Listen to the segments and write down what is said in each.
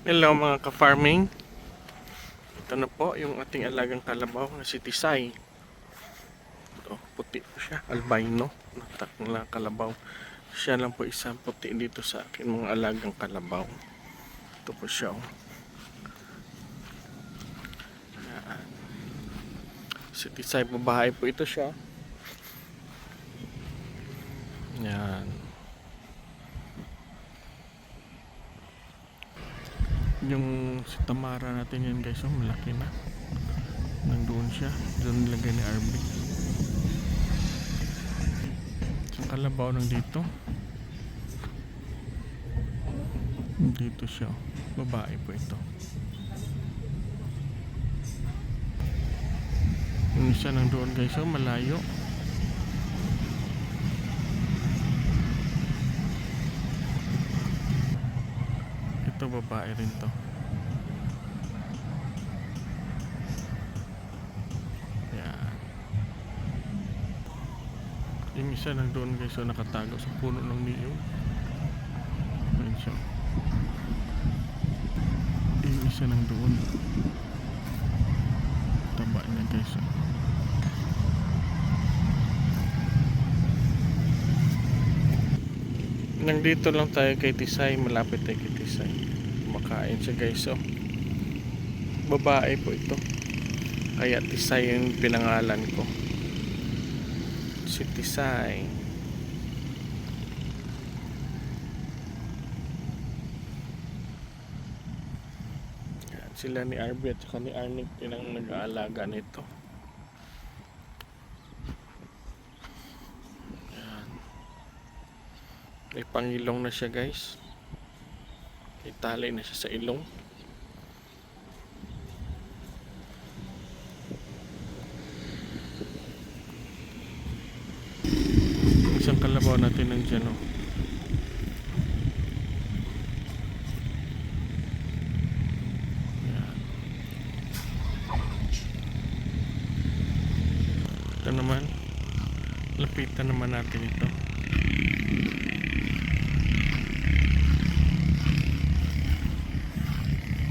Hello mga ka-farming. Ito na po yung ating alagang kalabaw na si Tisay. Ito, puti po siya, albino na kalabaw. Siya lang po isang puti dito sa akin mga alagang kalabaw. Ito po siya. Si Tisay, babae po ito siya. Yan. Yung si Tamara natin yan guys, malaki na. Nandoon siya, doon nilagay ni RB. Sa kalabaw nang dito. Dito siya, babae po ito. Yung isa nandoon guys, malayo. Ito babae rin to. Yan. Yung isa nandoon guys, nakatago sa puno ng niyog. Ayan siya. Yung isa nandoon. Taba niya guys. Nandito lang tayo kay Tisay, malapit tayo kay Tisay. Kumakain siya guys. Babae po ito. Kaya Tisay yung pinangalan ko. Si Tisay. Yan, sila ni RB at saka ni Arnick ang nag-aalaga nito. Yan. May pangilong na siya guys. Itali na siya sa ilong. Isang kalabaw natin nandiyan Yan. Ito naman, lapitan naman natin ito.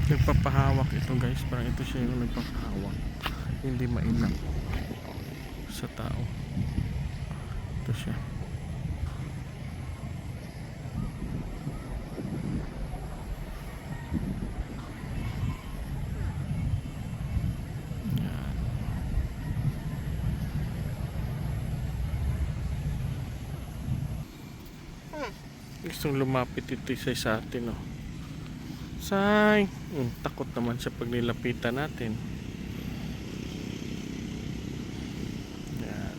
Nagpapahawak ito guys, parang ito siya yung nagpapahawak, hindi mainam sa tao. Ito siya. Yan. Gustong lumapit ito sa atin Say! Takot naman siya pag nilapitan natin. Yan.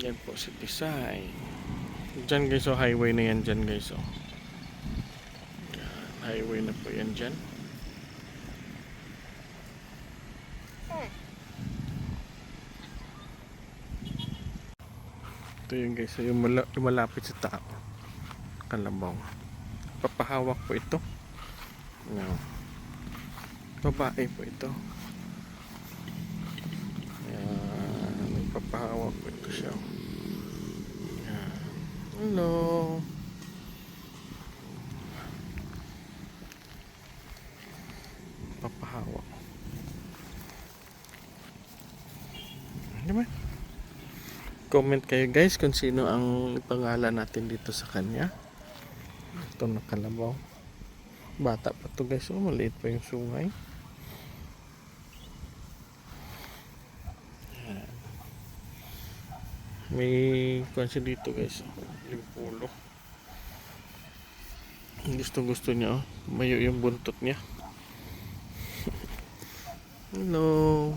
Yan po si Tisay. Diyan guys, highway na yan dyan guys. Yan, highway na po yan dyan. Ito yung guys, yung malapit sa tao. Kalabaw. Papahawak po ito. Yan. Babae po ito. Yan. Papahawak po ito siya. Yan. Hello. Papahawak. Diba? Comment kayo guys kung sino ang pangalan natin dito sa kanya. Ito na kalabaw. Bata pa to guys, maliit pa yung sungay. Yan. May kwansi dito guys, limpulo. Gusto niya mayo yung buntot niya. Hello.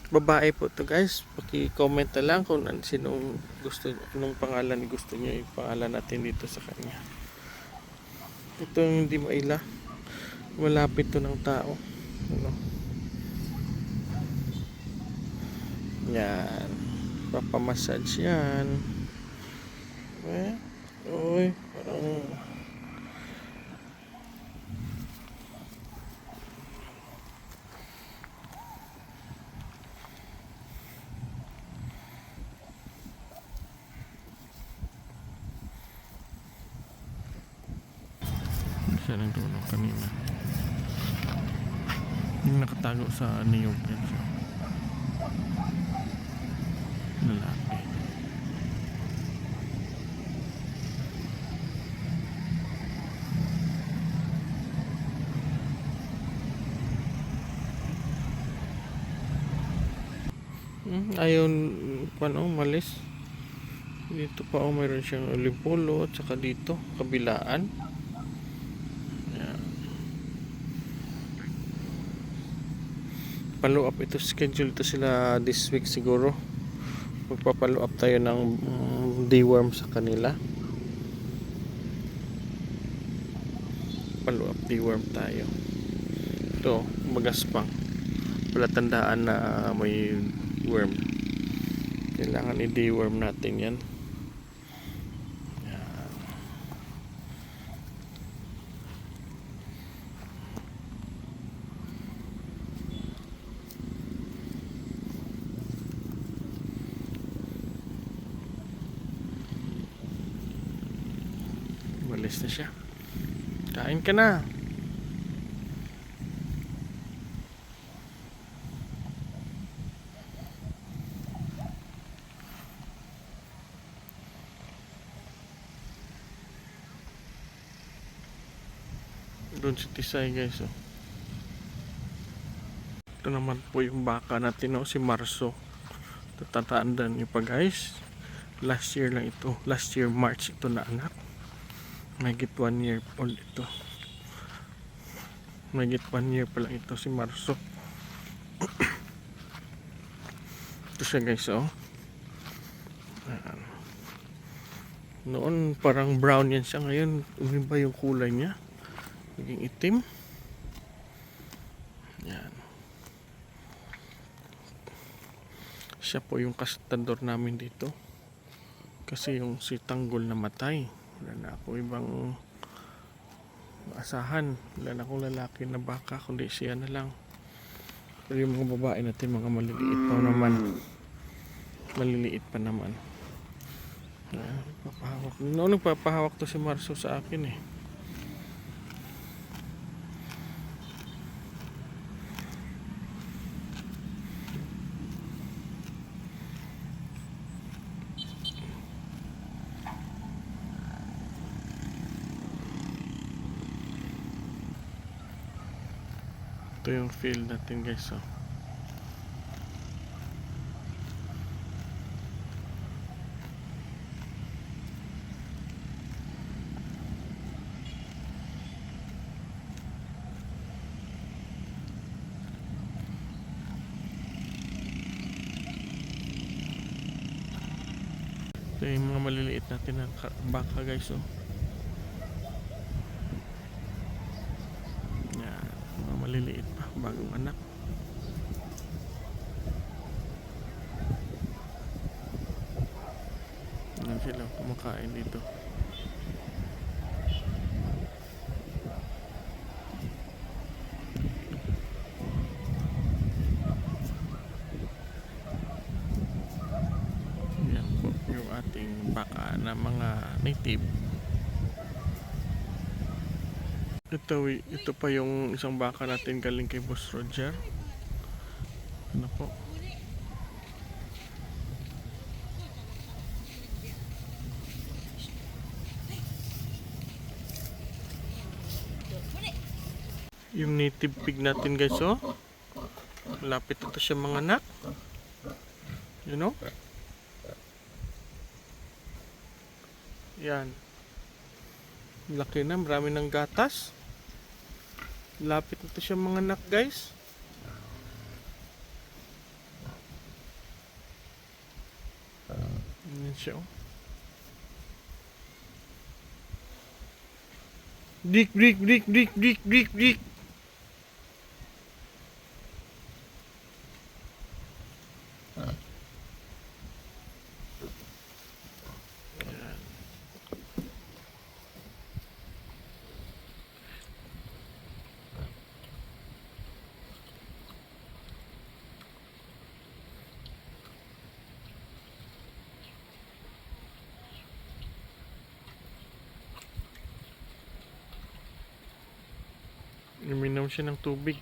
Babae po to guys, paki-comment na lang kung sinong gusto, anong pangalan gusto niyo ipangalan natin dito sa kanya. Ito hindi maila, malapit to ng tao. Yan, papamassage yan. Uy, parang Siya lang tulong kanina. Yung nakatago sa niyog yan siya. Lalaki. Ayun, paano umalis? Dito pa mayroon siyang limpolo at saka dito, kabilaan. Yan. Follow up ito, schedule ito sila this week siguro. Magpa-follow up tayo ng deworm sa kanila. Follow up deworm tayo. Ito, magaspang. Palatandaan na may worm. Kailangan i-deworm natin yan. Yan. Malis na siya. Kain ka na. Doon si Tisay guys, oh. Ito naman po yung baka natin, oh, si Marso. Tatandaan niyo pa guys, last year lang ito, last year March ito na anak. Mahigit 1 year old ito. Mahigit 1 year pa lang ito si Marso. Ito siya guys, oh. Ayan. Noon parang brown yan siya, ngayon umiba yung kulay niya, naging itim. Yan. Siya po yung kastador namin dito. Kasi yung si Tanggol namatay. Wala na ako ibang asahan. Wala na akong lalaki na baka, kundi siya na lang. Pero yung mga babae natin, mga maliliit pa naman. Maliliit pa naman. Papahawak. Noon nagpapahawak to si Marso sa akin eh. Ito yung field natin guys, oh. Ito yung mga maliliit natin na baka guys, oh. Yan, mga maliliit pa, bagong anak. Yan sila kumakain dito. Yan po yung ating baka na mga native. Ito pa yung isang baka natin galing kay Boss Roger. Ano po? Yung native pig natin guys, oh. Malapit ito siya mga anak. You know? Yan. Laki na, marami ng gatas. Lapit ito siya mga anak guys. Yan siya, oh. Dik. Uminom siya ng tubig.